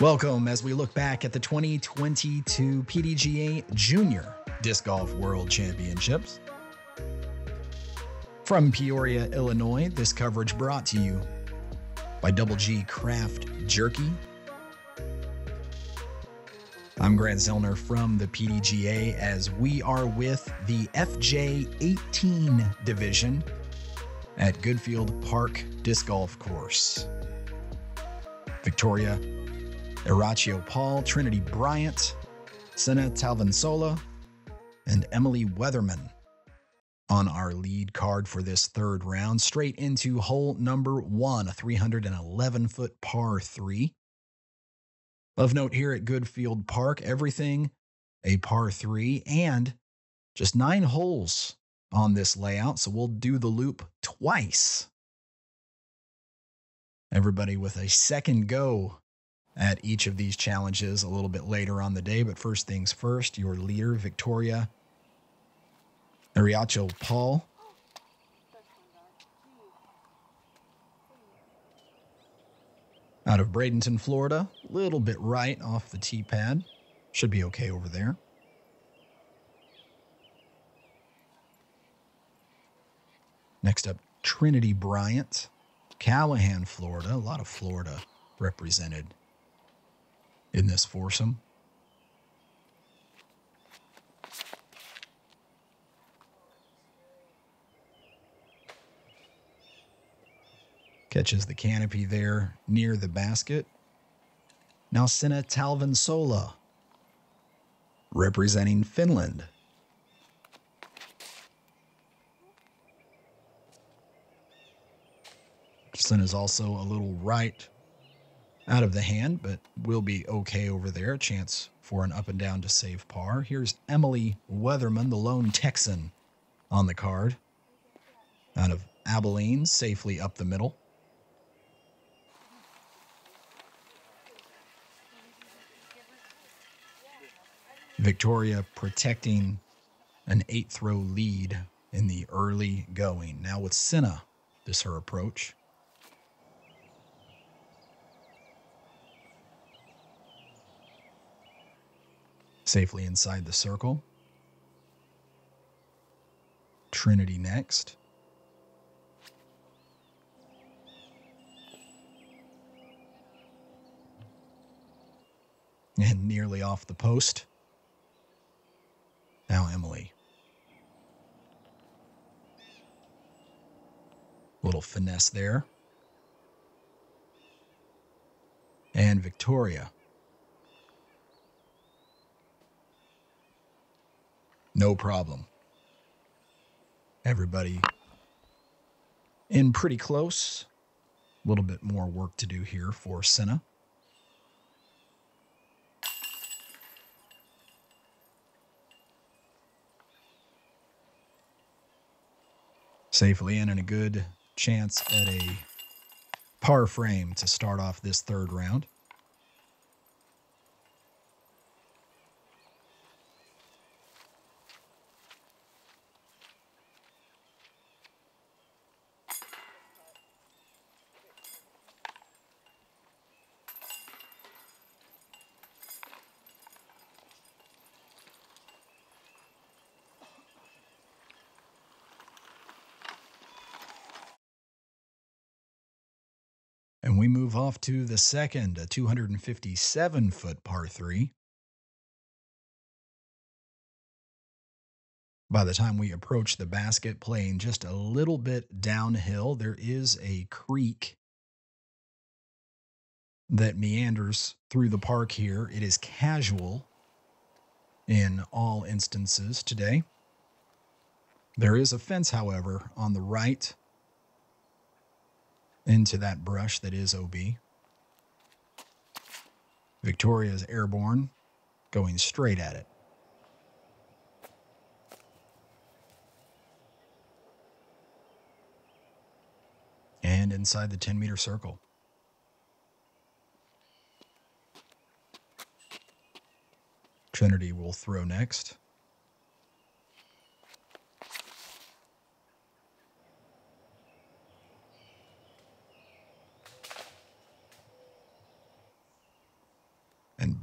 Welcome as we look back at the 2022 PDGA Junior Disc Golf World Championships. From Peoria, Illinois, this coverage brought to you by DoubleG Craft Jerky. I'm Grant Zellner from the PDGA as we are with the FJ18 division at Goodfield Park Disc Golf Course. Victoria, Eriacho-Paul, Trinity, Bryant, Sinna, Talvensola, and Emily Weatherman on our lead card for this third round. Straight into hole number 1, a 311-foot par 3. Of note here at Goodfield Park, everything a par 3 and just 9 holes on this layout, so we'll do the loop twice. Everybody with a second go at each of these challenges a little bit later on the day, but first things first, your leader, Victoria Eriacho-Paul. Out of Bradenton, Florida, a little bit right off the tee pad. Should be okay over there. Next up, Trinity Bryant, Callahan, Florida. A lot of Florida represented in this foursome. Catches the canopy there near the basket. Now Sinna Talvensola, representing Finland. Sinna's also a little right out of the hand, but will be okay over there. A chance for an up and down to save par. Here's Emily Weatherman, the lone Texan on the card. Out of Abilene, safely up the middle. Victoria protecting an 8th-row lead in the early going. Now with Sinna, this her approach. Safely inside the circle. Trinity next. And nearly off the post. Now Emily. Little finesse there. And Victoria. No problem. Everybody in pretty close. A little bit more work to do here for Sinna. Safely in and a good chance at a par frame to start off this third round. And we move off to the second, a 257-foot par 3. By the time we approach the basket, playing just a little bit downhill, there is a creek that meanders through the park here. It is casual in all instances today. There is a fence, however, on the right into that brush that is OB. Victoria's airborne, going straight at it. And inside the 10-meter circle. Trinity will throw next.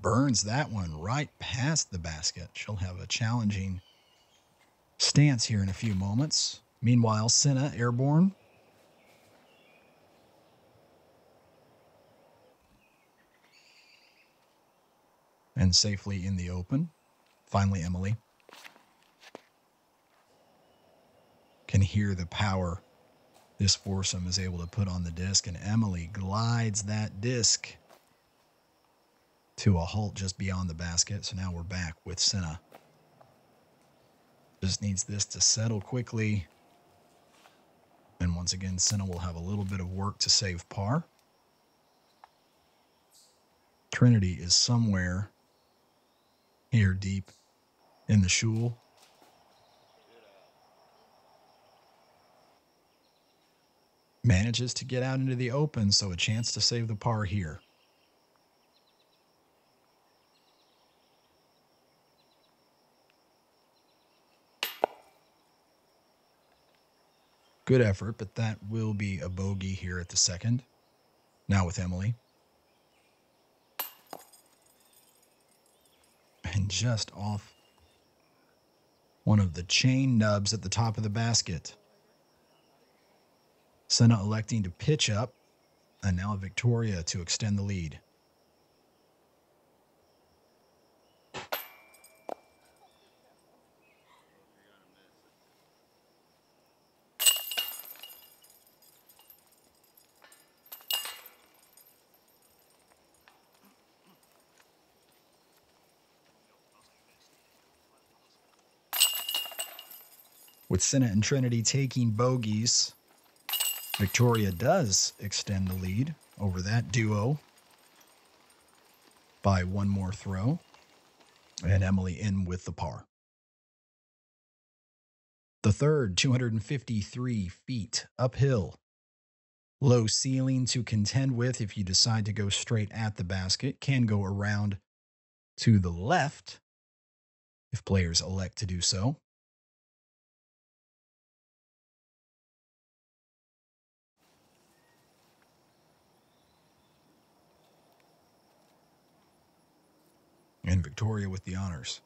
burns that one right past the basket. She'll have a challenging stance here in a few moments. Meanwhile, Sinna airborne. And safely in the open. Finally, Emily can hear the power this foursome is able to put on the disc, and Emily glides that disc to a halt just beyond the basket. So now we're back with Sinna. Just needs this to settle quickly. And once again, Sinna will have a little bit of work to save par. Trinity is somewhere here deep in the shoal. Manages to get out into the open, so a chance to save the par here. Good effort, but that will be a bogey here at the second. Now with Emily. And just off one of the chain nubs at the top of the basket. Sinna electing to pitch up, and now Victoria to extend the lead. With Sinna and Trinity taking bogeys, Victoria does extend the lead over that duo by one more throw, and Emily in with the par. The third, 253 feet uphill. Low ceiling to contend with if you decide to go straight at the basket. Can go around to the left if players elect to do so. And Victoria with the honors.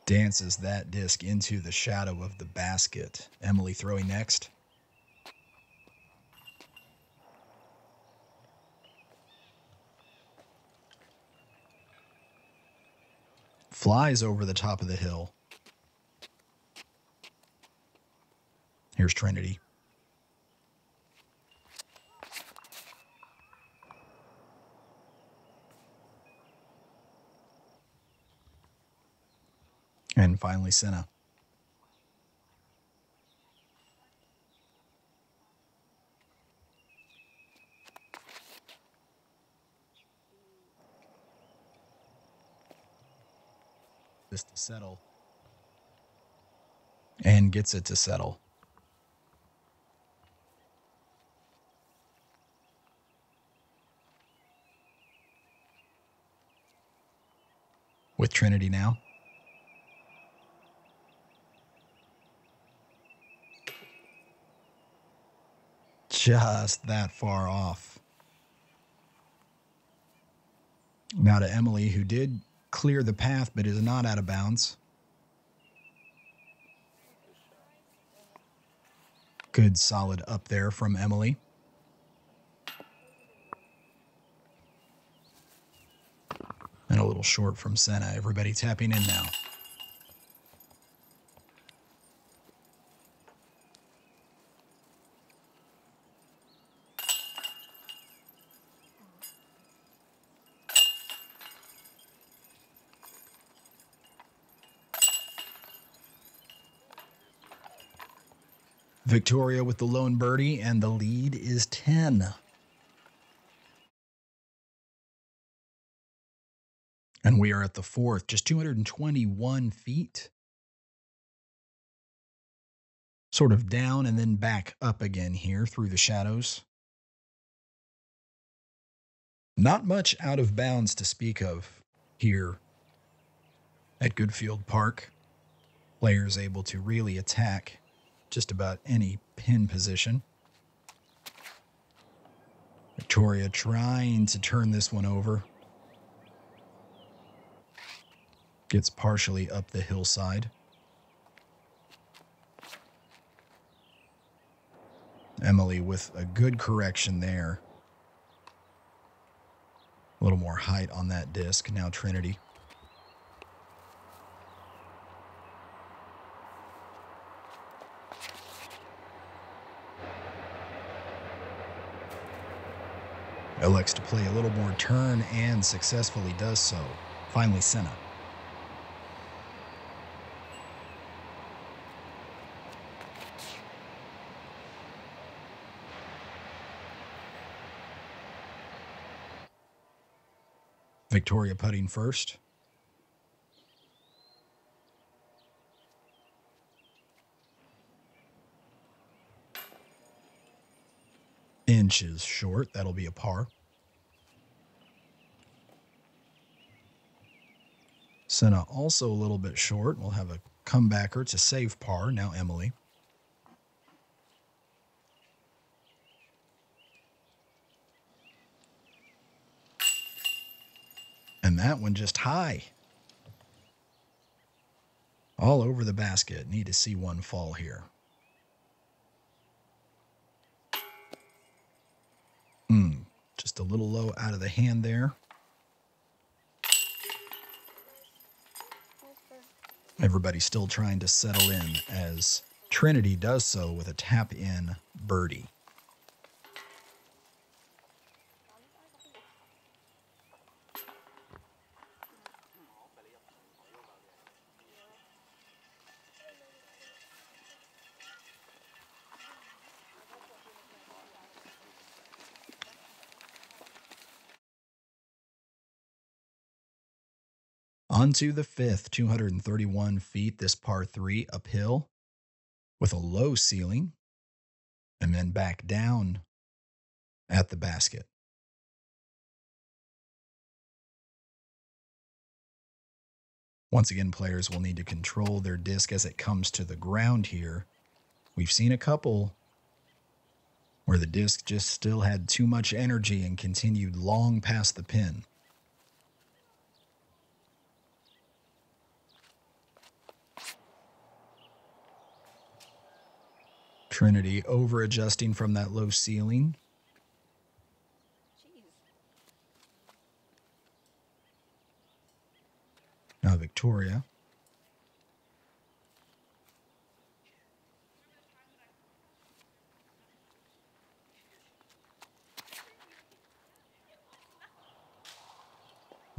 Dances that disc into the shadow of the basket. Emily throwing next. Flies over the top of the hill. Here's Trinity. And finally, Sinna. Just to settle. And gets it to settle. With Trinity now. Just that far off. Now to Emily, who did clear the path but is not out of bounds. Good solid up there from Emily. And a little short from Sinna. Everybody tapping in now. Victoria with the lone birdie, and the lead is 10. And we are at the fourth, just 221 feet. Sort of down and then back up again here through the shadows. Not much out of bounds to speak of here At Goodfield Park, players able to really attack just about any pin position. Victoria trying to turn this one over. Gets partially up the hillside. Emily with a good correction there. A little more height on that disc. Now Trinity. Elects to play a little more turn and successfully does so. Finally, Sinna. Victoria putting first. Inches short. That'll be a par. Sinna also a little bit short. We'll have a comebacker to save par. Now Emily. And that one just high. All over the basket. Need to see one fall here. Just a little low out of the hand there. Everybody still trying to settle in as Trinity does so with a tap-in birdie. On to the fifth, 231 feet, this par 3 uphill with a low ceiling, and then back down at the basket. Once again, players will need to control their disc as it comes to the ground here. We've seen a couple where the disc just still had too much energy and continued long past the pin. Trinity over-adjusting from that low ceiling. Now Victoria.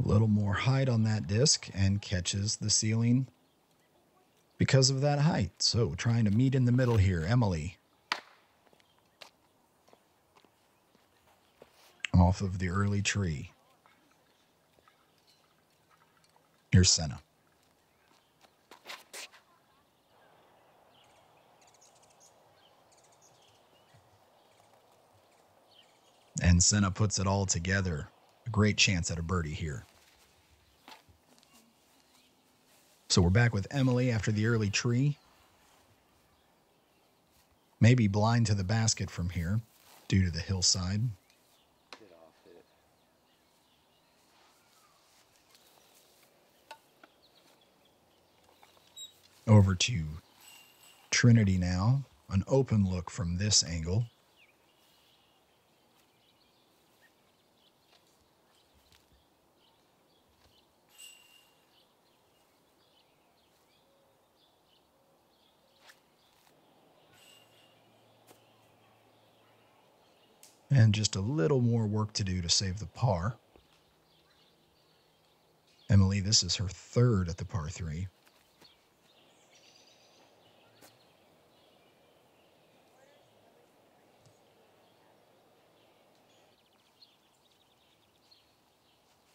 A little more height on that disc and catches the ceiling because of that height. So trying to meet in the middle here, Emily. Off of the early tree. Here's Sinna. And Sinna puts it all together. A great chance at a birdie here. So we're back with Emily after the early tree. Maybe blind to the basket from here due to the hillside. Over to Trinity now. An open look from this angle. And just a little more work to do to save the par. Emily, this is her third at the par 3.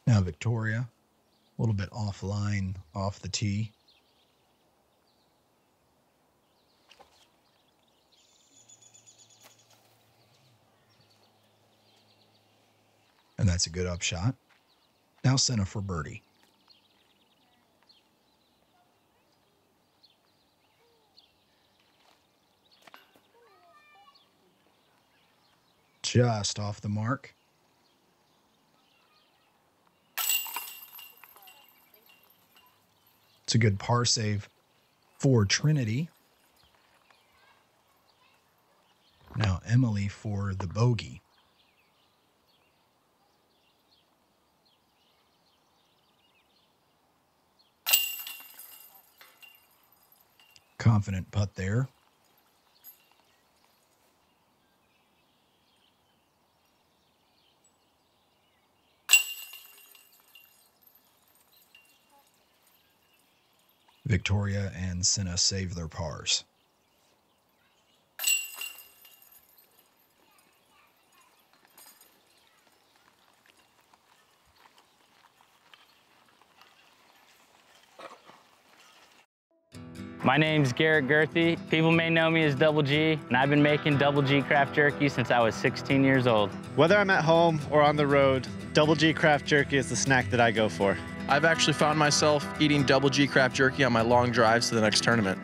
Now Victoria, a little bit offline, off the tee. And that's a good upshot. Now Sinna for birdie. Just off the mark. It's a good par save for Trinity. Now Emily for the bogey. Confident putt there. Victoria and Sinna save their pars. My name's Garrett Gerthy. People may know me as DoubleG, and I've been making DoubleG craft jerky since I was 16 years old. Whether I'm at home or on the road, DoubleG craft jerky is the snack that I go for. I've actually found myself eating DoubleG craft jerky on my long drives to the next tournament.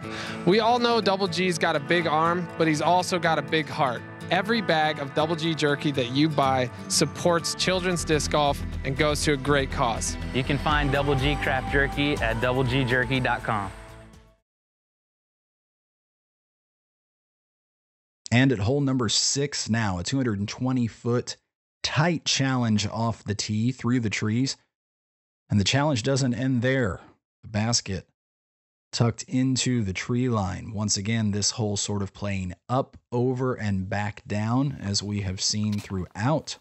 We all know DoubleG's got a big arm, but he's also got a big heart. Every bag of DoubleG jerky that you buy supports children's disc golf and goes to a great cause. You can find DoubleG craft jerky at doublegjerky.com. And at hole number 6 now, a 220-foot tight challenge off the tee through the trees. And the challenge doesn't end there. The basket tucked into the tree line. Once again, this hole sort of playing up, over, and back down, as we have seen throughout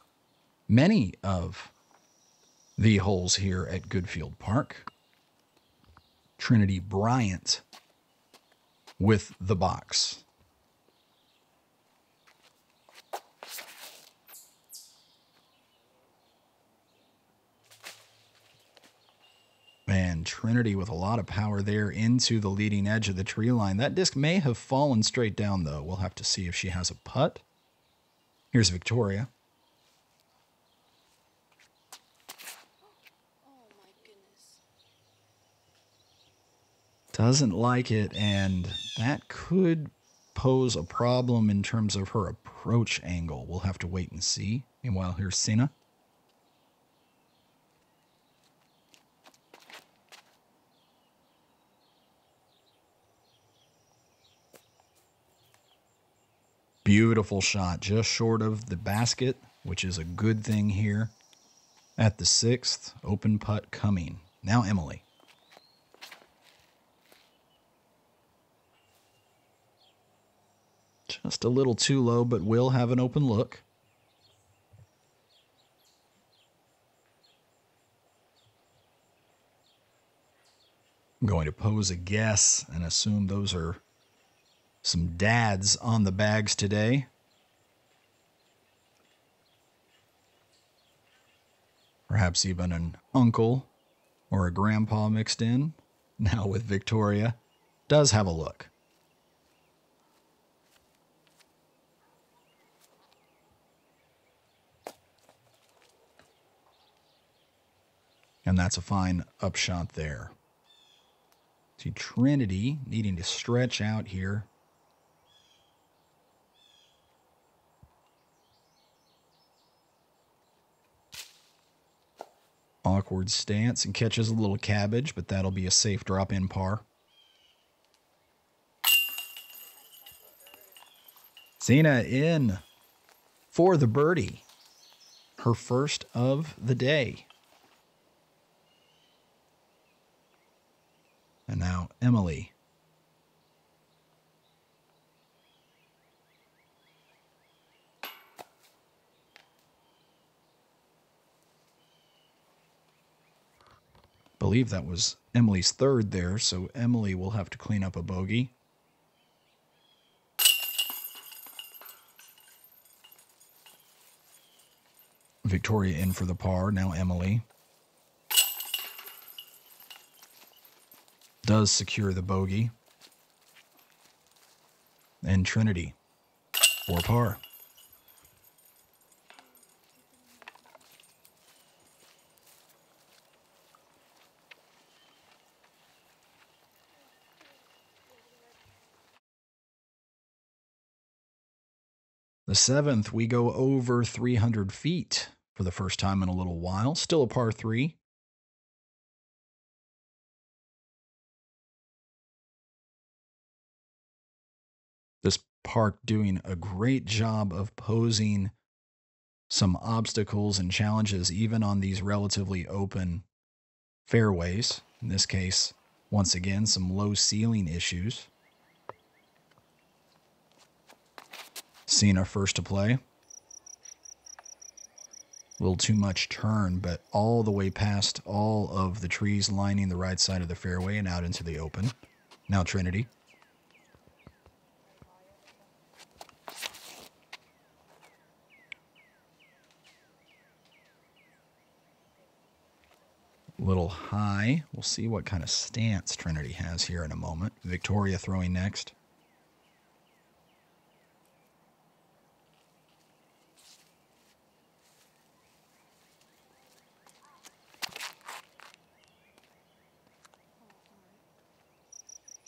many of the holes here at Goodfield Park. Trinity Bryant with the box. Man, Trinity with a lot of power there into the leading edge of the tree line. That disc may have fallen straight down, though. We'll have to see if she has a putt. Here's Victoria. Oh, my goodness. Doesn't like it, and that could pose a problem in terms of her approach angle. We'll have to wait and see. Meanwhile, here's Sinna. Beautiful shot, just short of the basket, which is a good thing here. At the 6th, open putt coming. Now Emily. Just a little too low, but will have an open look. I'm going to pose a guess and assume those are some dads on the bags today. Perhaps even an uncle or a grandpa mixed in. Now with Victoria. Does have a look. And that's a fine upshot there. See Trinity needing to stretch out here. Awkward stance and catches a little cabbage, but that'll be a safe drop in par. Sinna in for the birdie. Her first of the day. And now Emily. Believe that was Emily's third there, so Emily will have to clean up a bogey. Victoria in for the par, now Emily. Does secure the bogey. And Trinity for par. The 7th, we go over 300 feet for the first time in a little while. Still a par 3. This park doing a great job of posing some obstacles and challenges even on these relatively open fairways. In this case, once again, some low ceiling issues. Sinna first to play. A little too much turn, but all the way past all of the trees lining the right side of the fairway and out into the open. Now Trinity. A little high. We'll see what kind of stance Trinity has here in a moment. Victoria throwing next.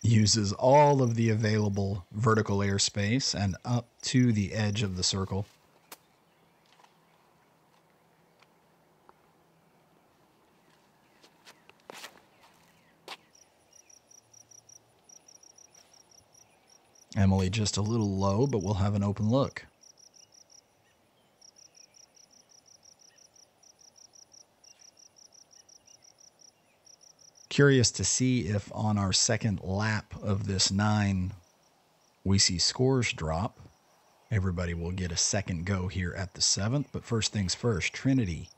Uses all of the available vertical airspace and up to the edge of the circle. Emily just a little low, but we'll have an open look. Curious to see if on our second lap of this 9 we see scores drop. Everybody will get a second go here at the 7th, but first things first, Trinity.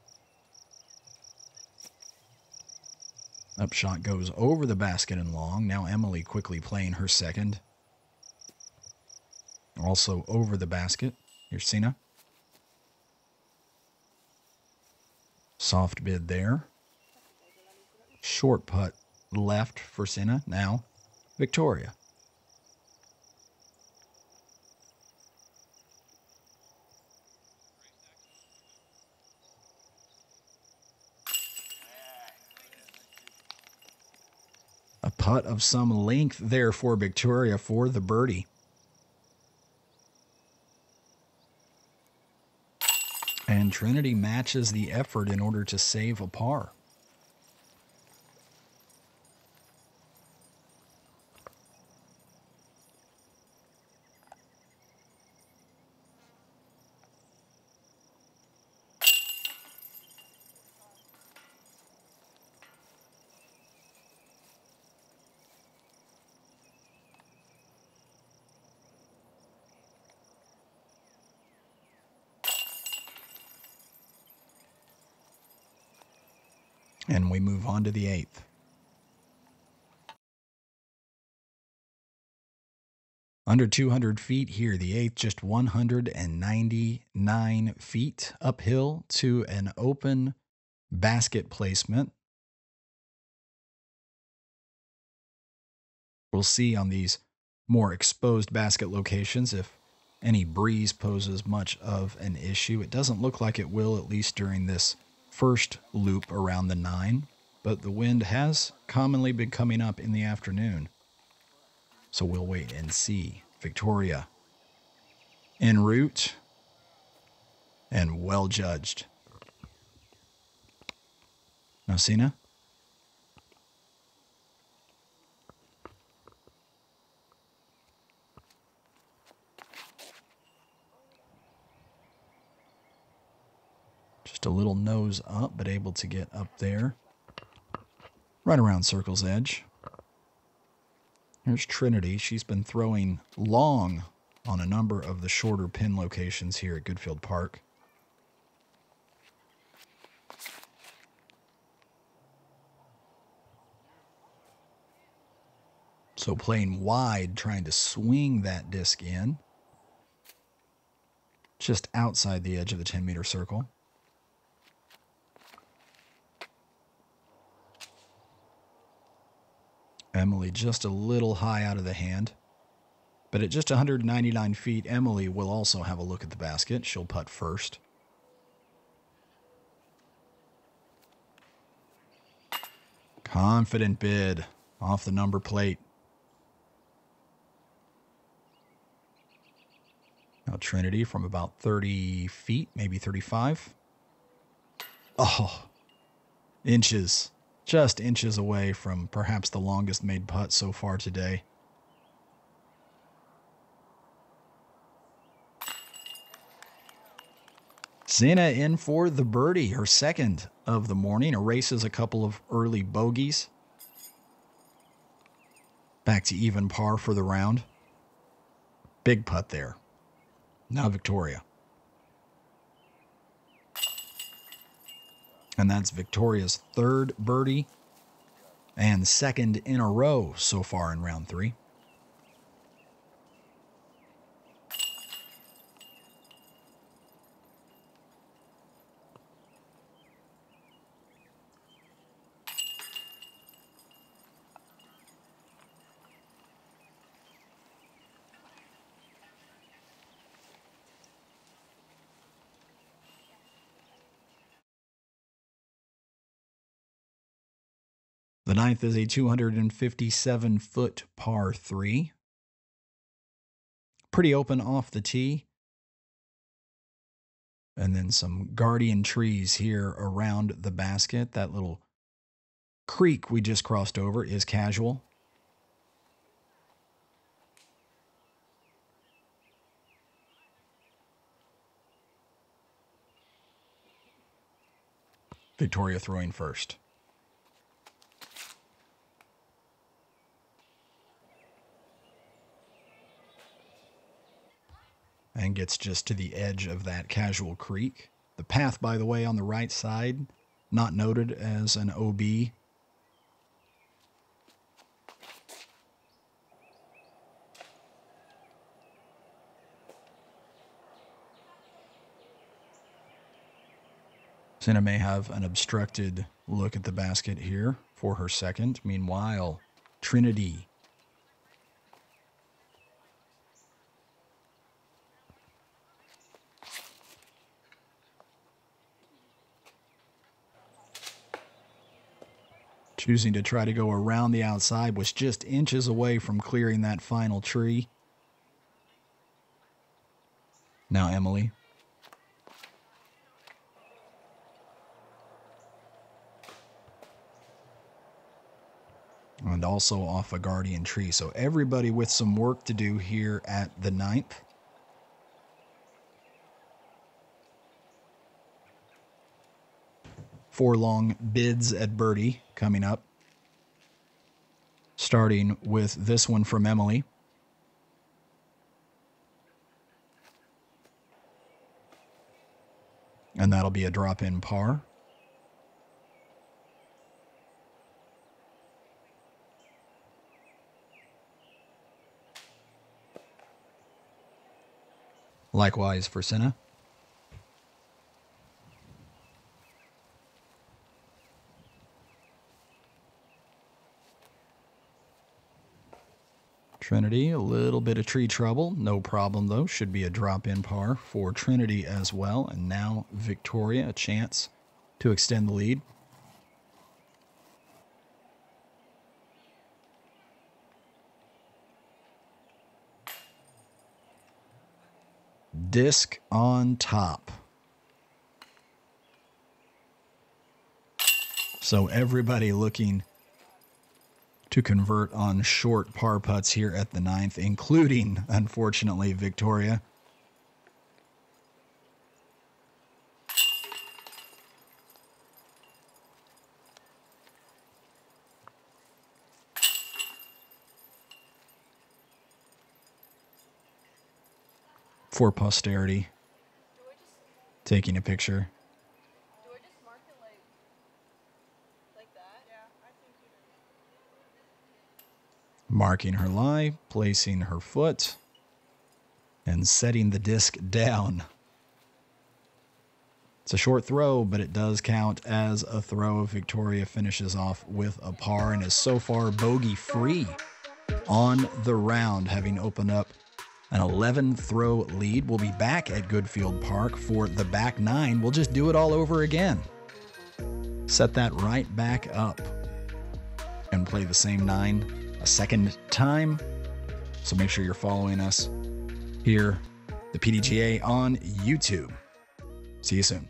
Upshot goes over the basket and long. Now Emily quickly playing her second. Also over the basket. Here's Sinna. Soft bid there. Short putt left for Sinna. Now Victoria. A putt of some length there for Victoria for the birdie. And Trinity matches the effort in order to save a par. And we move on to the 8th. Under 200 feet here, the 8th just 199 feet uphill to an open basket placement. We'll see on these more exposed basket locations if any breeze poses much of an issue. It doesn't look like it will, at least during this first loop around the 9, but the wind has commonly been coming up in the afternoon. So we'll wait and see. Victoria en route and well judged. Now Sinna. Just a little nose up, but able to get up there. Right around circle's edge. Here's Trinity. She's been throwing long on a number of the shorter pin locations here at Goodfield Park. So playing wide, trying to swing that disc in. Just outside the edge of the 10-meter circle. Emily just a little high out of the hand. But at just 199 feet, Emily will also have a look at the basket. She'll putt first. Confident bid off the number plate. Now Trinity from about 30 feet, maybe 35. Oh, inches. Just inches away from perhaps the longest made putt so far today. Sinna in for the birdie, her second of the morning. Erases a couple of early bogeys. Back to even par for the round. Big putt there. Now Victoria. And that's Victoria's third birdie and second in a row so far in round 3. The ninth is a 257-foot par 3. Pretty open off the tee. And then some guardian trees here around the basket. That little creek we just crossed over is casual. Victoria throwing first. And gets just to the edge of that casual creek. The path, by the way, on the right side, not noted as an OB. Sinna may have an obstructed look at the basket here for her second. Meanwhile, Trinity choosing to try to go around the outside, was just inches away from clearing that final tree. Now Emily. And also off a guardian tree. So everybody with some work to do here at the ninth. Four long bids at birdie coming up. Starting with this one from Emily. And that'll be a drop-in par. Likewise for Sinna. Trinity, a little bit of tree trouble. No problem, though. Should be a drop-in par for Trinity as well. And now Victoria, a chance to extend the lead. Disc on top. So everybody looking to convert on short par putts here at the ninth, including, unfortunately, Victoria. For posterity, taking a picture. Do I just mark it like that? Yeah, I think you do. Marking her lie, placing her foot, and setting the disc down. It's a short throw, but it does count as a throw. Victoria finishes off with a par and is so far bogey-free on the round, having opened up an 11-throw lead. We'll be back at Goodfield Park for the back nine. We'll just do it all over again. Set that right back up and play the same nine a second time. So make sure you're following us here the PDGA on YouTube. See you soon.